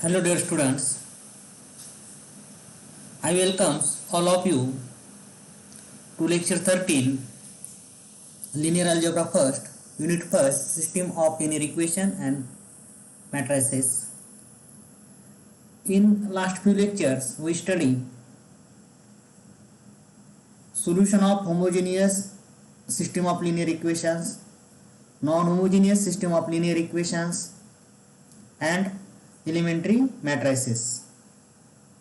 Hello dear students, I welcome all of you to lecture 13 linear algebra first unit first system of linear equation and matrices. In last few lectures we studied solution of homogeneous system of linear equations, non-homogeneous system of linear equations and elementary matrices.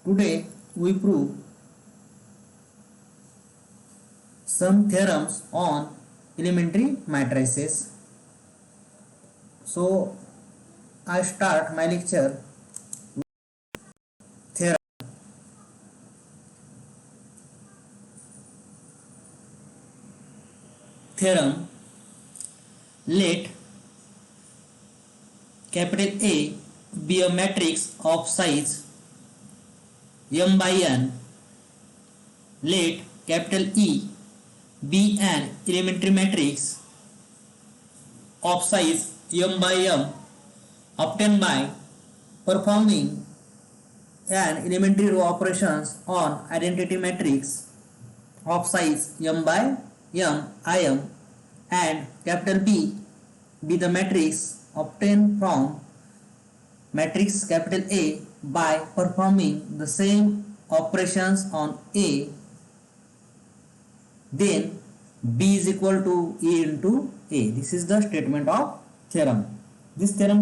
Today we prove some theorems on elementary matrices. So I start my lecture theorem. Theorem: let capital A be a matrix of size m by n. Let capital E be an elementary matrix of size m by m obtained by performing an elementary row operations on identity matrix of size m by m im, and capital B be the matrix obtained from matrix capital A by performing the same operations on A, then B is equal to A into A. This is the statement of theorem. This theorem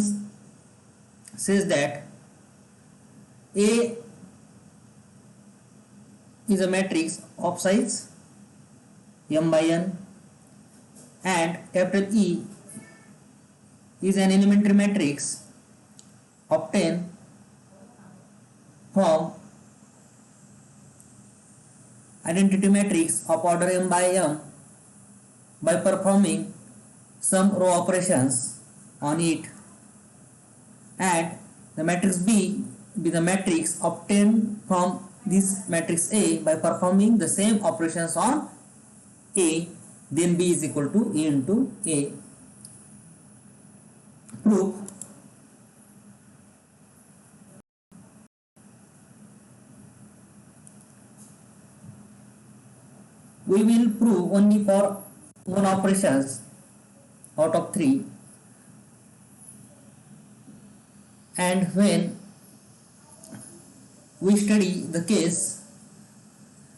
says that A is a matrix of size m by n and capital E is an elementary matrix obtained from identity matrix of order m by m by performing some row operations on it, and the matrix B be the matrix obtained from this matrix A by performing the same operations on A, then B is equal to A into A. Proof: we will prove only for one operations out of 3, and when we study the case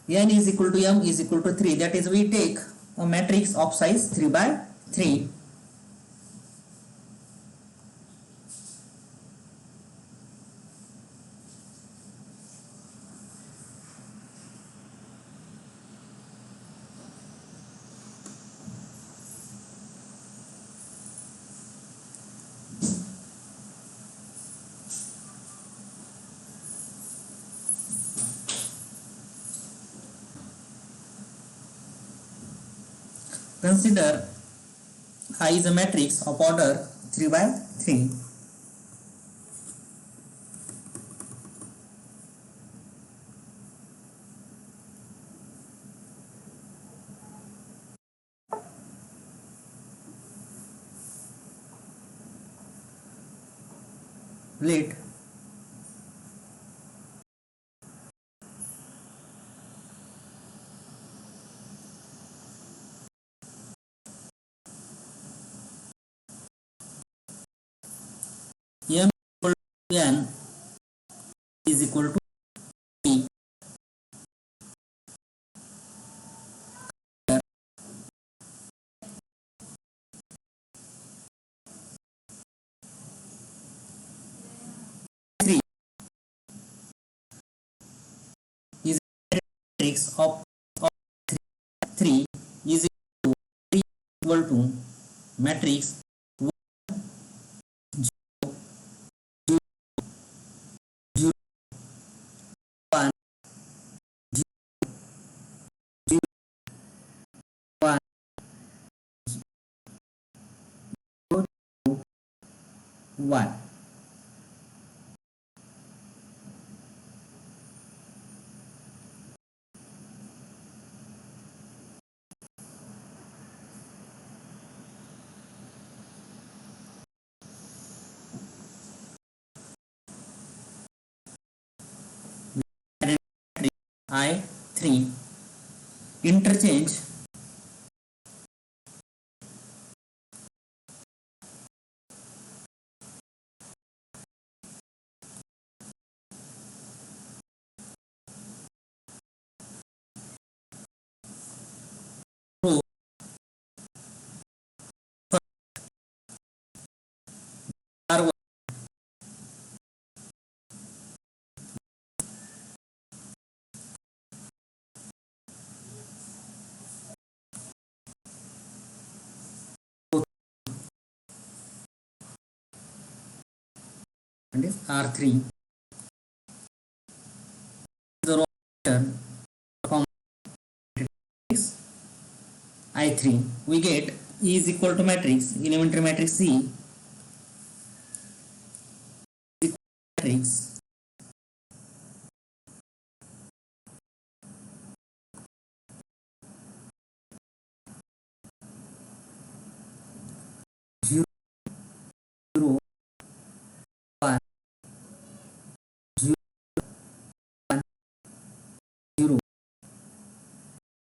n is equal to m is equal to 3, that is we take a matrix of size 3 by 3. Consider I is a matrix of order 3 by 3. Let m equal to n is equal to p. Three is a matrix of 3 is equal to matrix 0 1 0 1 1. I3. Interchange row R1 and is R3. The row pattern from matrix I3. We get E is equal to matrix elementary matrix E matrix 0 0 1 0 1 0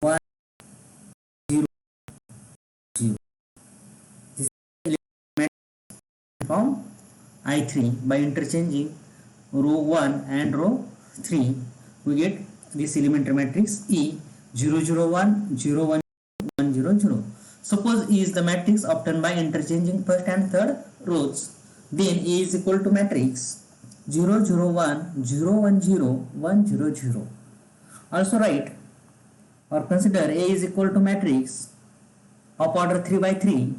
1 0 0. This is element from I3. By interchanging row 1 and row 3, we get this elementary matrix E 0 0 1 0 1 1 0 0. Suppose E is the matrix obtained by interchanging first and third rows. Then E is equal to matrix 0 0 1 0 1 0 1 0 0. Also write or consider A is equal to matrix of order 3 by 3.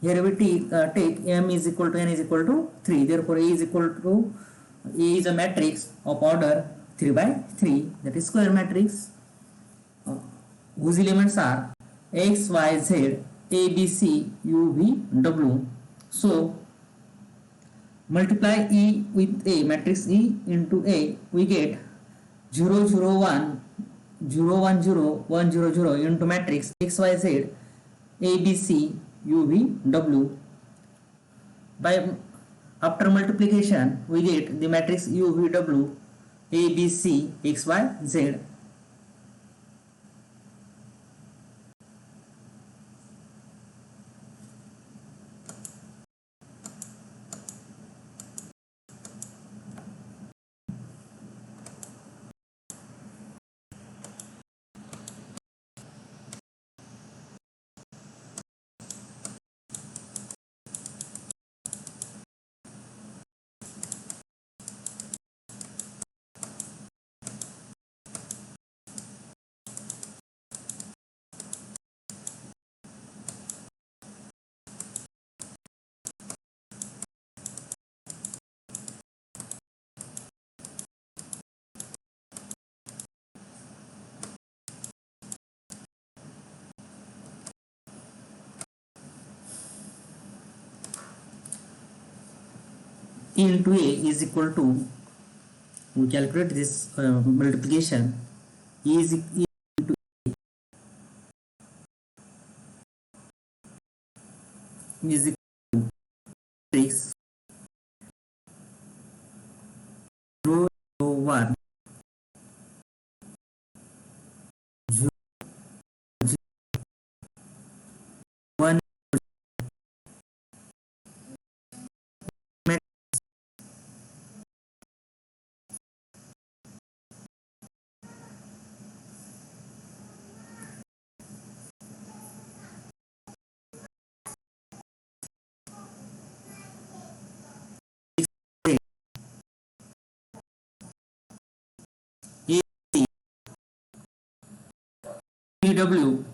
Here we take M is equal to N is equal to 3. Therefore, A is a matrix of order 3 by 3, that is square matrix, whose elements are X, Y, Z, A, B, C, U, V, W. So, multiply E with A, matrix E into A, we get 0 0 1 0 1 0 1 0 0 into matrix X, Y, Z, A, B, C, U, V, W. By after multiplication, we get the matrix U, V, W, A, B, C, X, Y, Z. E into A is equal to, we calculate this multiplication. E is equal to matrix 0 0 1 0 1 A, B, W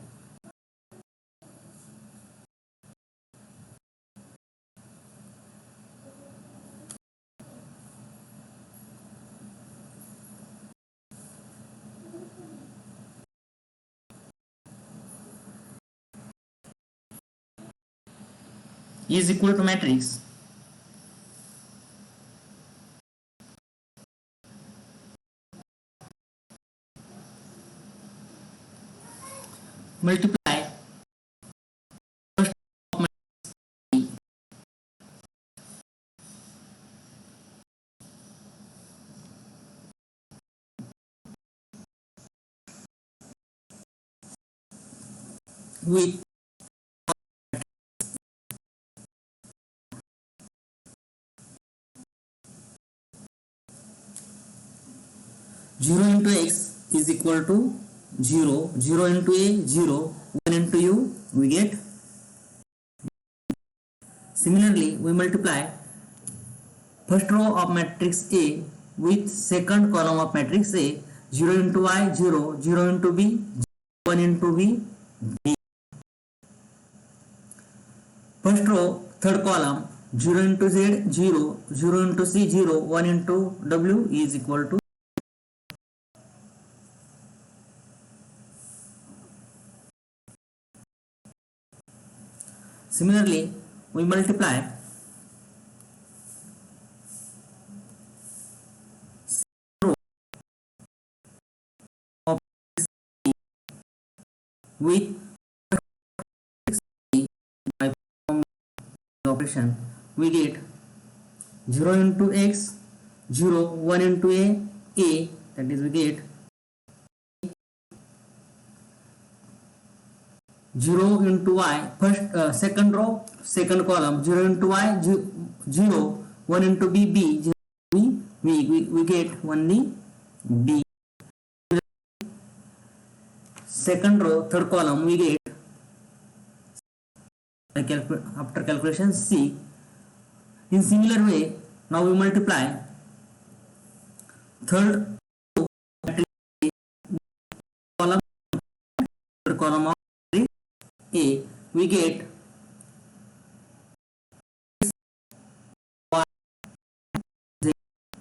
is equal to matrix multiply first of matrix with 0 into x is equal to 0, 0 into a 0, 1 into u we get. Similarly, we multiply first row of matrix A with second column of matrix A, 0 into y 0, 0 into b 1 into b, b. First row third column 0 into z 0, 0 into c 0, 1 into w is equal to. Similarly, we multiply row of with by operation we get 0 into x 0, 1 into a, that is we get 0 into y, first second row second column 0 into y 0, 1 into b, 0 we get only b. Second row third column we get after calculation c. In similar way, now we multiply third column third column of a, we get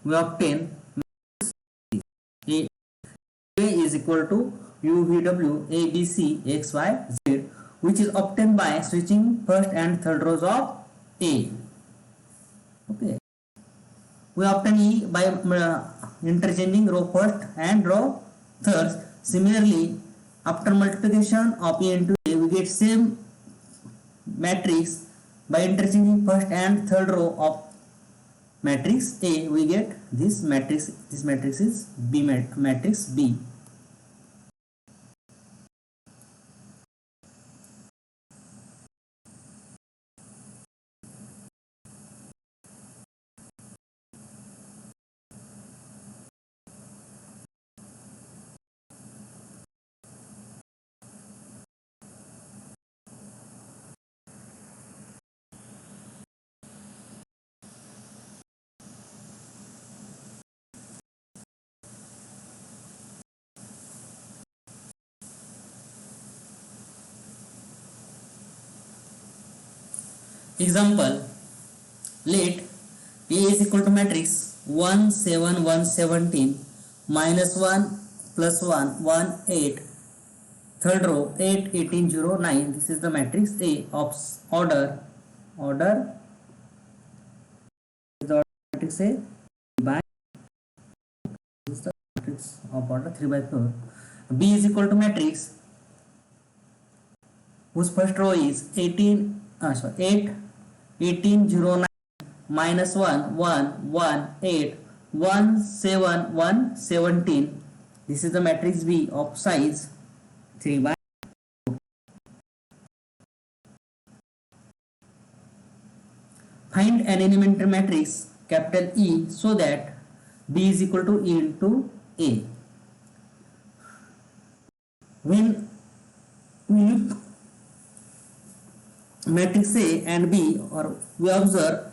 we obtain a is equal to UVW ABC XYZ, which is obtained by switching first and third rows of A. Okay, we obtain E by interchanging row first and row third. Similarly, after multiplication of A into A, we get same matrix by interchanging first and third row of matrix A. We get this matrix. This matrix is B matrix B. Example, let A is equal to matrix 1 7 1 17 minus 1 plus 1 1 8, third row 8 18 0 9. This is the matrix A of order the matrix A by this is the matrix of order 3 by 4. B is equal to matrix whose first row is 8 18 0 9 minus 1 1 1 8 1 7 1 17. This is the matrix B of size 3 by 4. Find an elementary matrix capital E so that B is equal to E into A. When we look matrix A and B, or we observe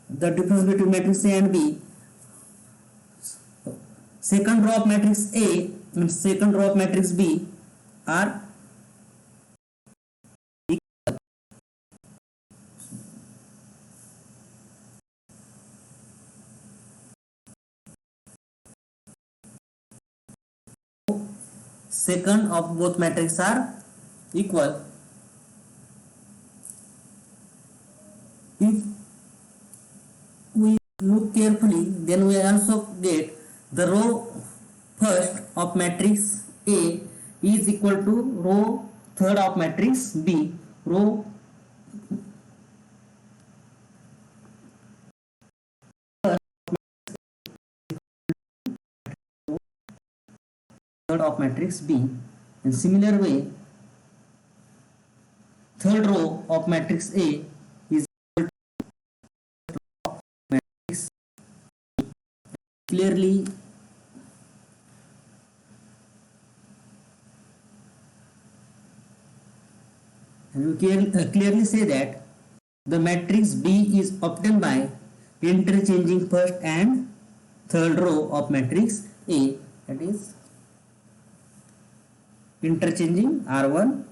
the difference between matrix A and B, second row of matrix A and second row of matrix B are equal. Second of both matrices are equal. If we look carefully, then we also get the row first of matrix A is equal to row third of matrix B. Row third of matrix B. In similar way, third row of matrix A is matrix. Clearly clearly say that the matrix B is obtained by interchanging first and third row of matrix A, that is interchanging R1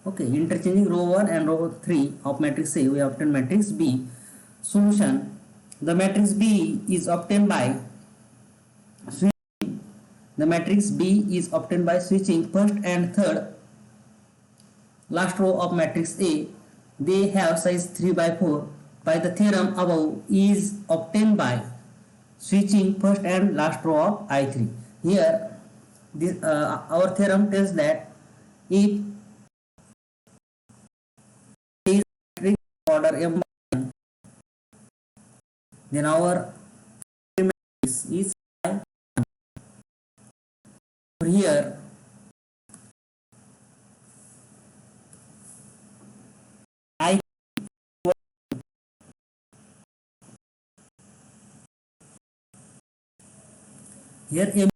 okay, interchanging row 1 and row 3 of matrix A, we obtain matrix B. Solution: the matrix B is obtained by switching first and third last row of matrix A. They have size 3 by 4. By the theorem above is obtained by switching first and last row of I3. Here our theorem tells that if is matrix order M, then our matrix is here I here M,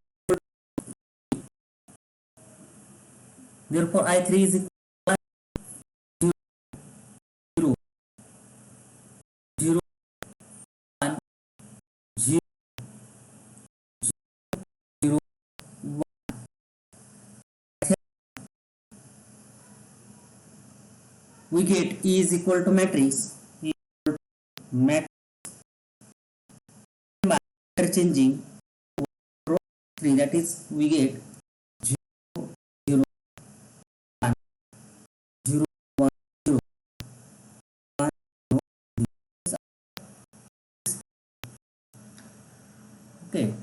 therefore I3 is equal to 0 0 1 0 0 1. We get E is equal to matrix by interchanging row 3, that is we get 0 0 1 0 1 0 1 0. Okay,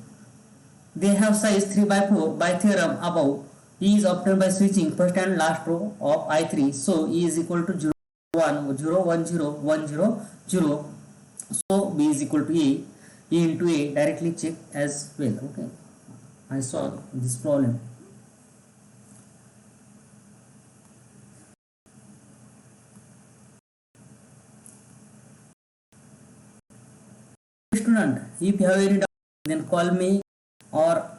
they have size 3 by 4. By theorem above, E is obtained by switching first and last row of I3. So E is equal to 0 1 0 1 0 1 0 0. So B is equal to A. E into A directly check as well. Okay, I solve this problem. Student, if you have any doubt, then call me or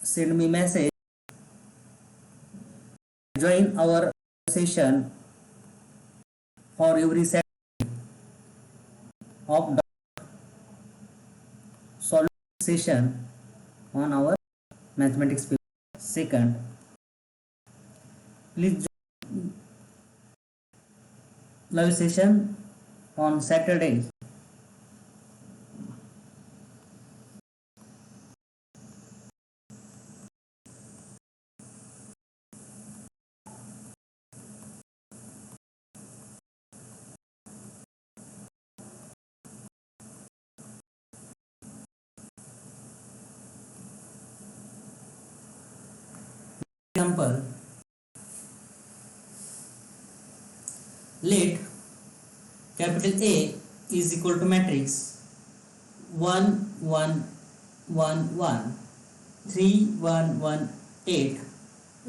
send me message. Join our session for every set of solution session on our mathematics paper. Second, please join live session on Saturday. Example, let capital A is equal to matrix 1 1 1 1 3 1 1 8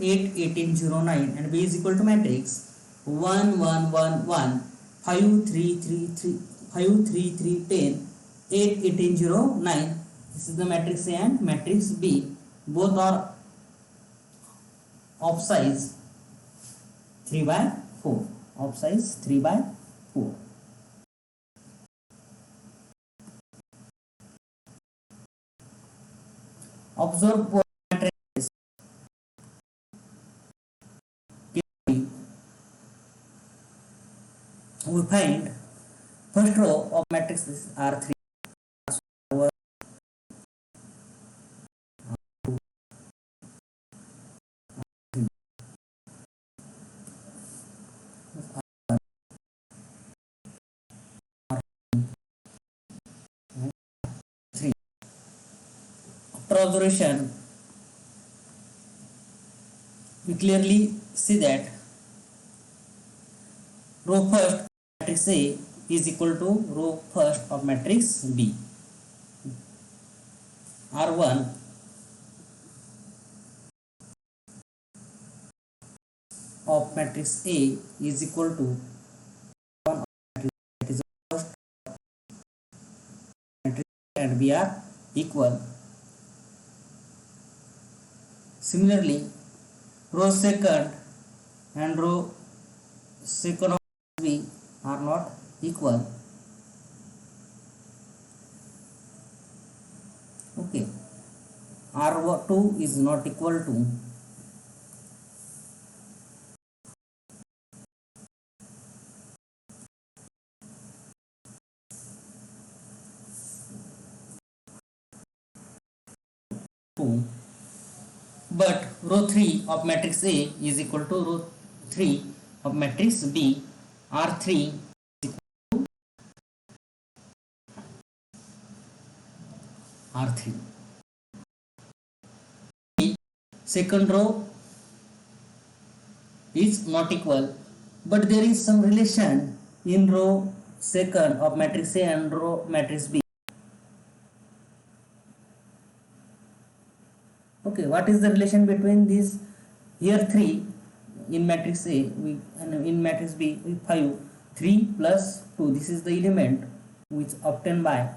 8 18 0 9 and B is equal to matrix 1 1 1 1 5 3 3 3 5 3 3 10 8 18 0 9. This is the matrix A and matrix B. Both are of size 3 by 4. Of size 3 by 4. Observe both matrices. We find first row of matrices are 3. After observation, we clearly see that row first matrix A is equal to row first of matrix B. R1 of matrix A is equal to 1 of matrix, that is first matrix and B are equal. Similarly, row second and row second of B are not equal. Okay, R2 is not equal to but row 3 of matrix A is equal to row 3 of matrix B. R3 is equal to R3. Second row is not equal, but there is some relation in row second of matrix A and row matrix B. Okay, what is the relation between these? Here 3 in matrix A and in matrix B we 5. 3 plus 2, this is the element which obtained by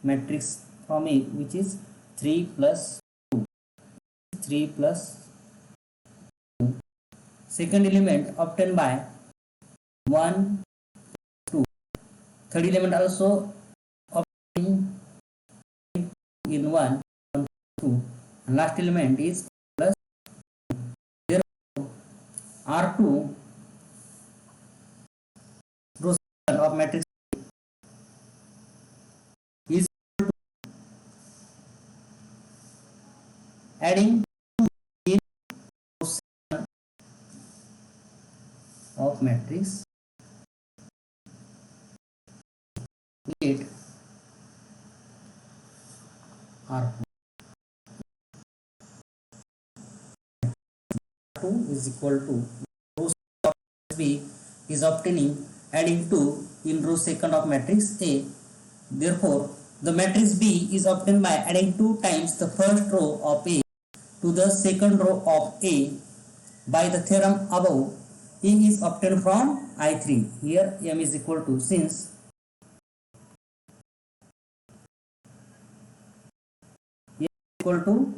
matrix from A, which is 3 plus 2. 3 plus 2. Second element obtained by 1, 2. Third element also obtained in 1, 2. And last element is plus 2. Therefore, R2 row of matrix is equal to adding 2 in row of matrix 8 R2. 2 is equal to row of B is obtaining adding 2 in row second of matrix A. Therefore, the matrix B is obtained by adding 2 times the first row of A to the second row of A. By the theorem above, A is obtained from I3. Here M is equal to, since A is equal to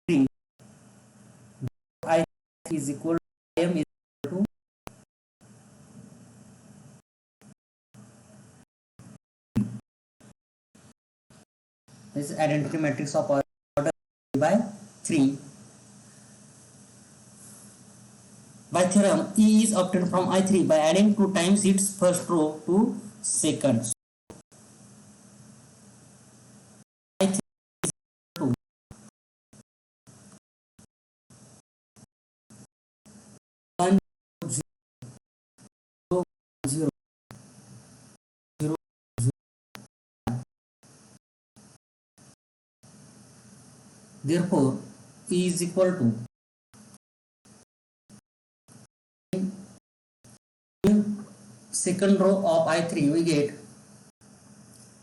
3, I is equal to M is equal to this is identity matrix of order by 3. By theorem, E is obtained from I3 by adding 2 times its first row to second. I3 is equal to 1 0 0 0 0. Therefore, E is equal to second row of I3 we get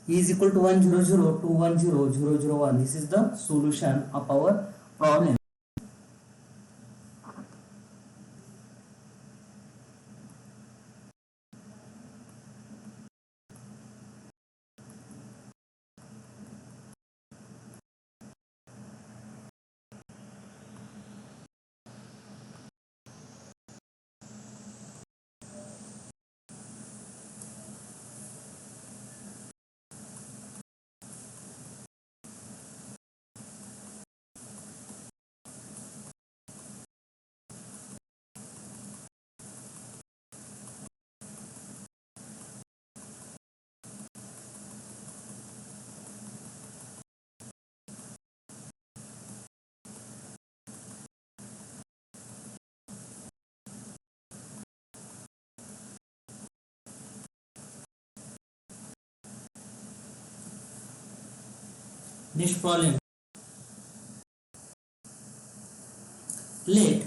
E is equal to 1 0 0 to 1 0 0 0 1. This is the solution of our problem. Next problem. Let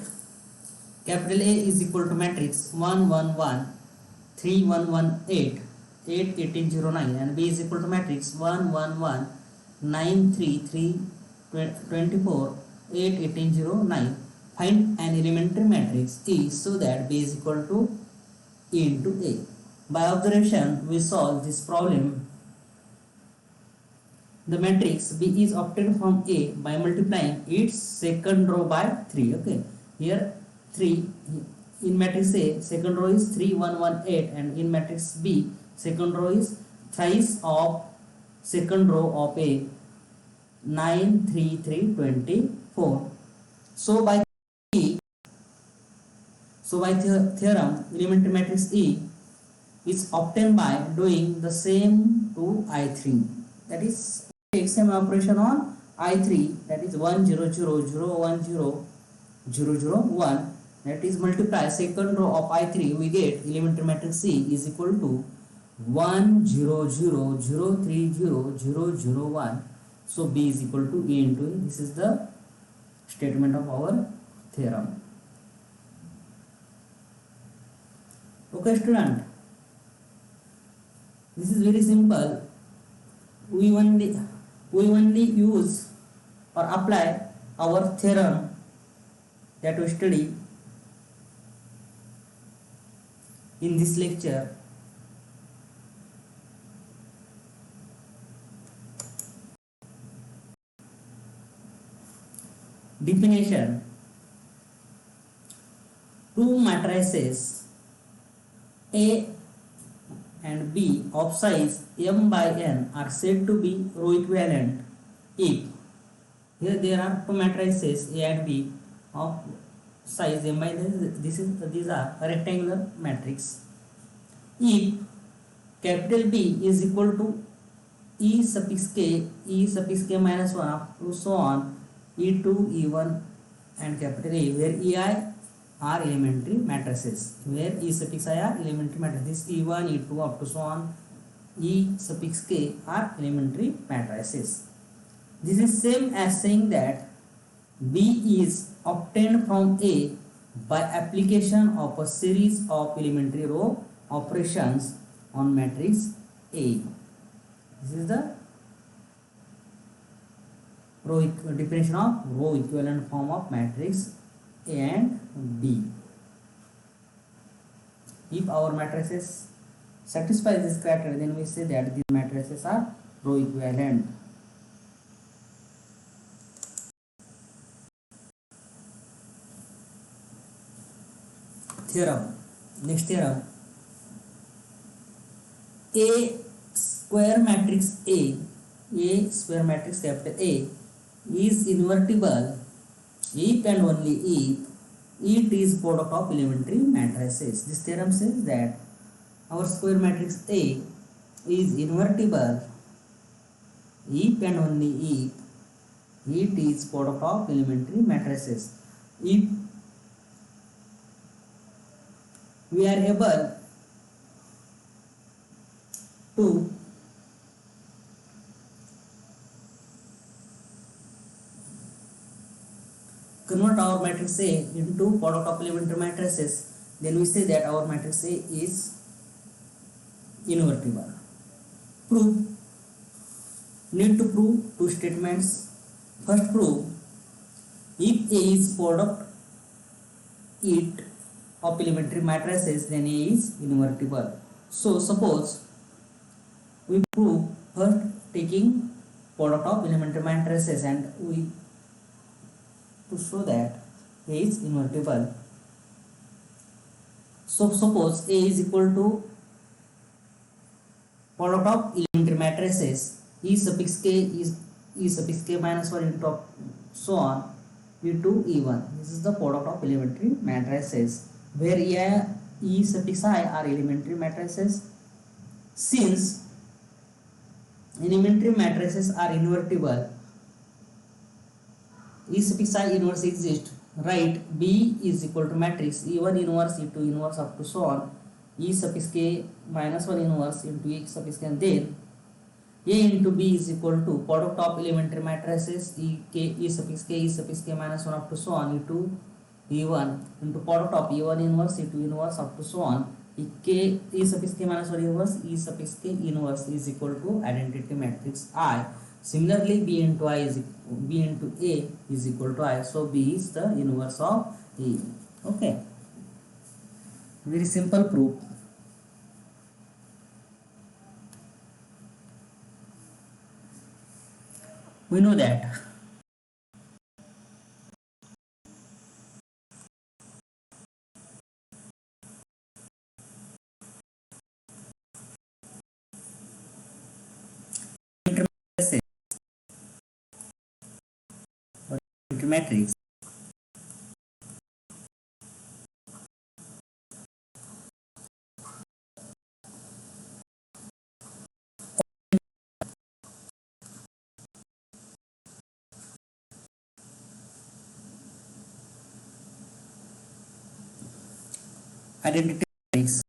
capital A is equal to matrix 1 1 1 3 1 1 8 8 18 0 9 and B is equal to matrix 1 1 1 9 3 3 24 8 18 0 9. Find an elementary matrix E so that B is equal to E into A. By observation, we solve this problem. The matrix B is obtained from A by multiplying its second row by 3. Okay, here 3 in matrix A, second row is 3 1 1 8, and in matrix B, second row is thrice of second row of A, 9 3 3 24. So by theorem, elementary matrix E is obtained by doing the same to I3. That is, take same operation on I3, that is 1 0 0 0 1 0 0 0 1. That is, multiply second row of I3, we get elementary matrix C is equal to 1 0 0 0 3 0 0 0 1. So B is equal to A into A. This is the statement of our theorem. Okay, student, this is very simple. We only use or apply our theorem that we study in this lecture. Definition: two matrices A and B of size m by n are said to be row equivalent if, here there are two matrices A and B of size m by n. These are rectangular matrix. If capital B is equal to E suffix k minus 1 up to so on E2 E1 and capital A, where EI are elementary matrices, where E suffix I are elementary matrices. This E1 E2 up to so on E suffix k are elementary matrices. This is same as saying that B is obtained from A by application of a series of elementary row operations on matrix A. This is the definition of row equivalent form of matrix A and B. If our matrices satisfy this criteria, then we say that these matrices are row equivalent. Theorem. Next theorem: A square matrix A square matrix capital A is invertible if and only if it is product of elementary matrices. This theorem says that our square matrix A is invertible if and only if it is product of elementary matrices. If we are able to convert our matrix A into product of elementary matrices, then we say that our matrix A is invertible. Proof: need to prove two statements. First, prove if A is product of elementary matrices, then A is invertible. So suppose we prove first taking product of elementary matrices, and we to show that A is invertible. So suppose A is equal to product of elementary matrices E suffix k is E suffix k minus 1 into so on E2 E1. This is the product of elementary matrices, where E suffix I are elementary matrices. Since elementary matrices are invertible, E suffix I inverse exists, write B is equal to matrix E1 inverse E2 inverse up to so on E suffix k minus 1 inverse into E suffix k, and then A into B is equal to product of elementary matrices E suffix k minus 1 up to so on E2 E1 into product of E1 inverse E2 inverse up to so on k e suffix k minus 1 inverse e suffix k inverse is equal to identity matrix I. Similarly, b into a is equal to I. So b is the inverse of a. Okay, very simple proof. We know that matrix identity matrix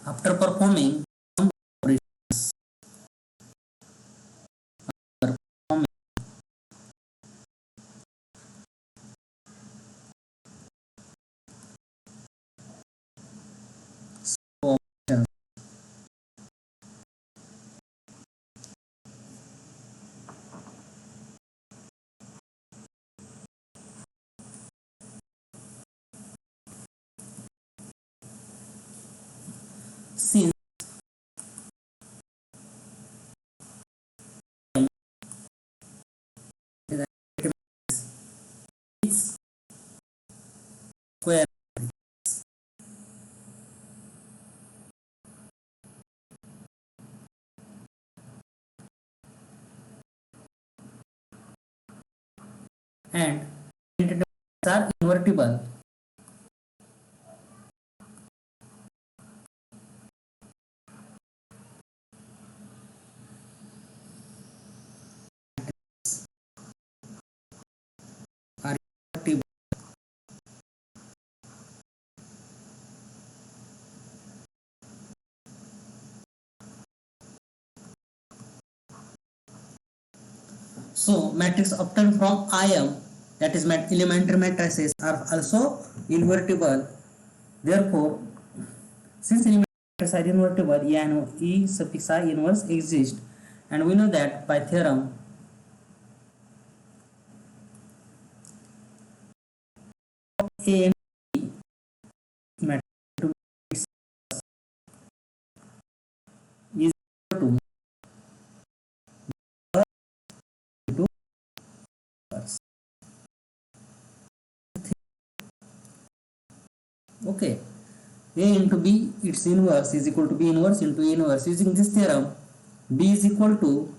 after performing operations. Since it's square and identity matrices are invertible, are invertible. So matrix obtained from IM, that is elementary matrices, are also invertible. Therefore, since elementary matrices are invertible, E and E suffix I inverse exist, and we know that by theorem A and B matrix is equal to okay. A into B, its inverse is equal to B inverse into A inverse. Using this theorem, B is equal to,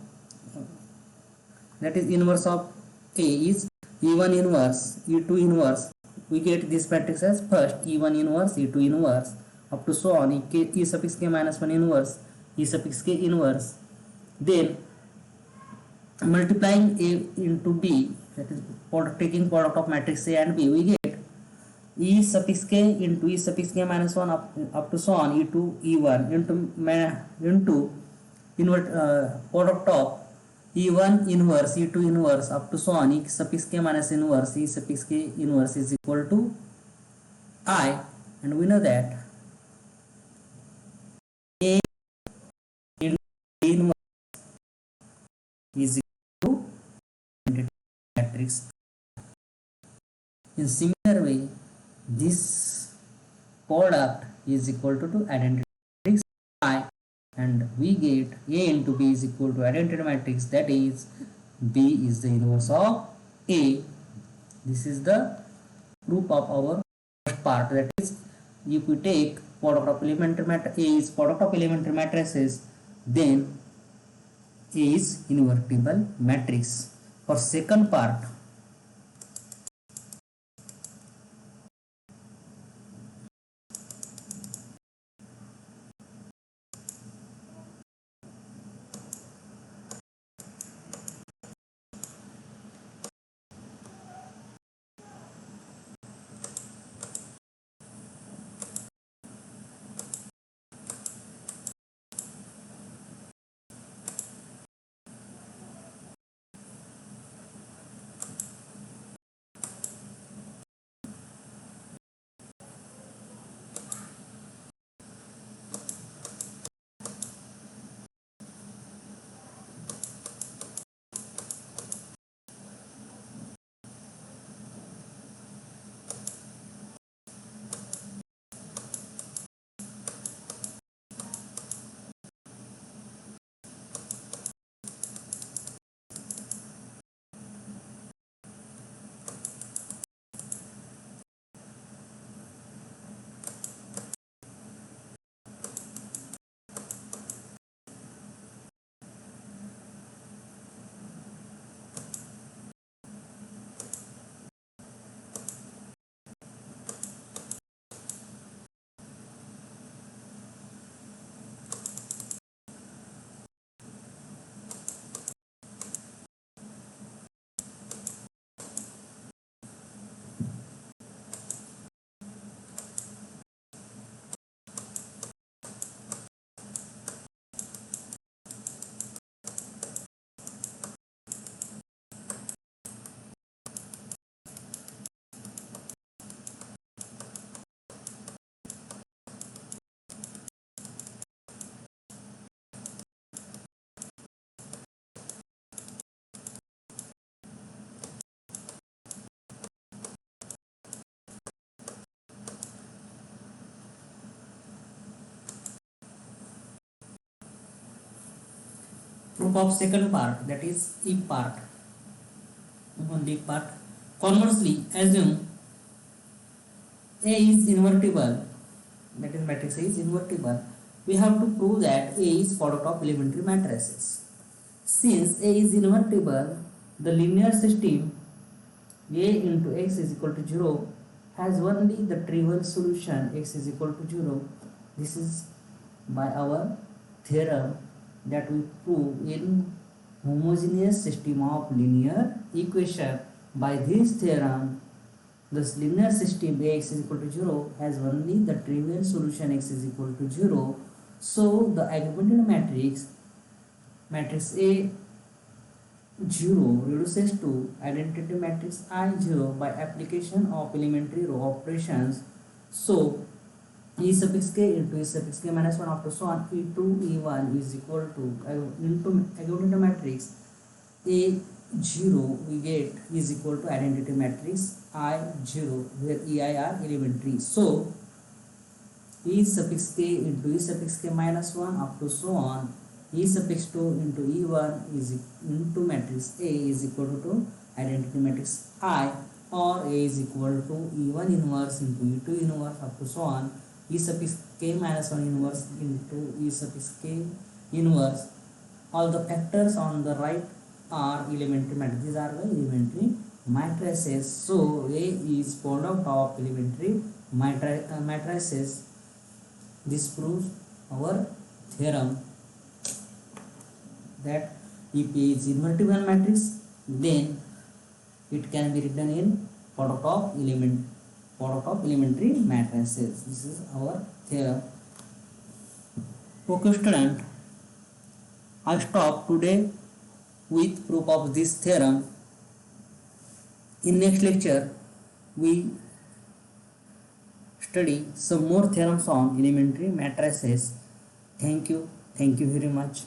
that is inverse of A is E1 inverse, E2 inverse. We get this matrix as first E1 inverse, E2 inverse, up to so on, E suffix k minus 1 inverse, E suffix k inverse. Then multiplying A into B, that is taking product of matrix A and B, we get E suffix k into E suffix k minus 1 up to so on, E2 E1 into invert product of E1 inverse E2 inverse up to so on, E suffix k minus inverse E suffix k inverse is equal to I, and we know that A into A inverse is equal to matrix. In similar way, this product is equal to identity matrix I, and we get A into B is equal to identity matrix, that is B is the inverse of A. This is the proof of our first part, that is if we take product of elementary matrix, A is product of elementary matrices, then A is invertible matrix. For second part, proof of second part, that is if part, only part. Conversely, assume A is invertible, that is matrix A is invertible. We have to prove that A is product of elementary matrices. Since A is invertible, the linear system A into x is equal to 0 has only the trivial solution x is equal to 0. This is by our theorem that we prove in homogeneous system of linear equation. By this theorem, this linear system Ax is equal to 0 has only the trivial solution x is equal to 0. So the augmented matrix A 0 reduces to identity matrix I 0 by application of elementary row operations. So E suffix k into E suffix k minus 1 up to so on E2 E1 is equal to into augmented matrix A 0 we get is equal to identity matrix I 0 where EI are elementary. So E suffix k into E suffix k minus 1 up to so on E suffix 2 into E1 is into matrix A is equal to identity matrix I, or A is equal to E1 inverse into E2 inverse up to so on E suffix k minus 1 inverse into E suffix k inverse. All the factors on the right are elementary matrices. These are the elementary matrices. So A is product of elementary matrices. This proves our theorem that if A is invertible matrix, then it can be written in product of elementary matrices. This is our theorem. Okay, student, I stop today with proof of this theorem. In next lecture, we study some more theorems on elementary matrices. Thank you very much.